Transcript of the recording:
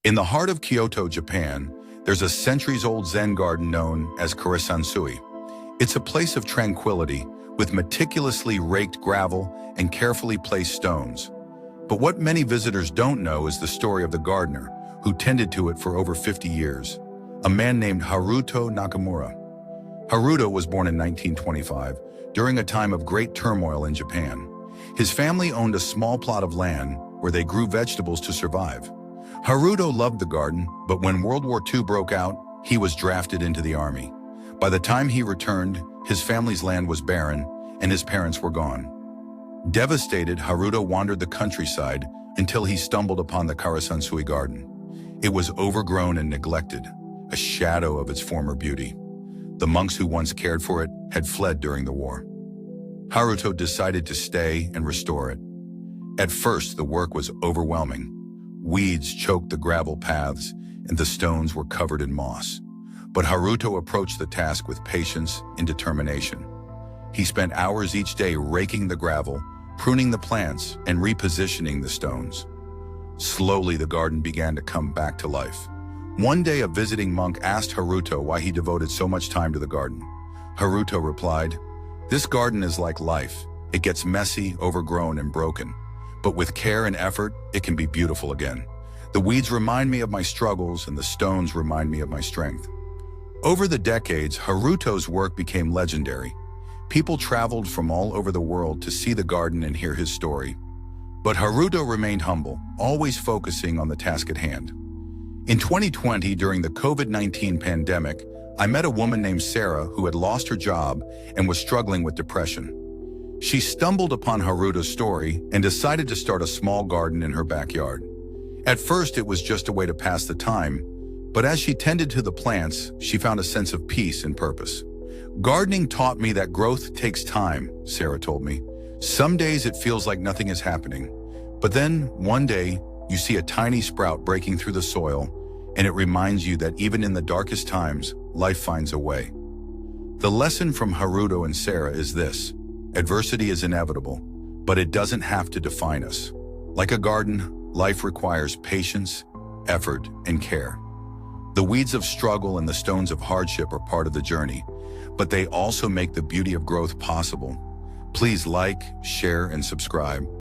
In the heart of Kyoto, Japan, there's a centuries-old Zen garden known as Karasansui. It's a place of tranquility with meticulously raked gravel and carefully placed stones. But what many visitors don't know is the story of the gardener who tended to it for over 50 years, a man named Haruto Nakamura. Haruto was born in 1925 during a time of great turmoil in Japan. His family owned a small plot of land where they grew vegetables to survive. Haruto loved the garden, but when World War II broke out, he was drafted into the army. By the time he returned, his family's land was barren and his parents were gone. Devastated, Haruto wandered the countryside until he stumbled upon the Karasansui garden. It was overgrown and neglected, a shadow of its former beauty. The monks who once cared for it had fled during the war. Haruto decided to stay and restore it. At first, the work was overwhelming. Weeds choked the gravel paths, and the stones were covered in moss. But Haruto approached the task with patience and determination. He spent hours each day raking the gravel, pruning the plants, and repositioning the stones. Slowly, the garden began to come back to life. One day, a visiting monk asked Haruto why he devoted so much time to the garden. Haruto replied, "This garden is like life. It gets messy, overgrown, and broken. But with care and effort, it can be beautiful again. The weeds remind me of my struggles, and the stones remind me of my strength." Over the decades, Haruto's work became legendary. People traveled from all over the world to see the garden and hear his story. But Haruto remained humble, always focusing on the task at hand. In 2020, during the COVID-19 pandemic, I met a woman named Sarah who had lost her job and was struggling with depression. She stumbled upon Haruto's story and decided to start a small garden in her backyard. At first, it was just a way to pass the time, but as she tended to the plants, she found a sense of peace and purpose. "Gardening taught me that growth takes time," Sarah told me. "Some days it feels like nothing is happening, but then one day you see a tiny sprout breaking through the soil, and it reminds you that even in the darkest times, life finds a way." The lesson from Haruto and Sarah is this: adversity is inevitable, but it doesn't have to define us. Like a garden, life requires patience, effort, and care. The weeds of struggle and the stones of hardship are part of the journey, but they also make the beauty of growth possible. Please like, share, and subscribe.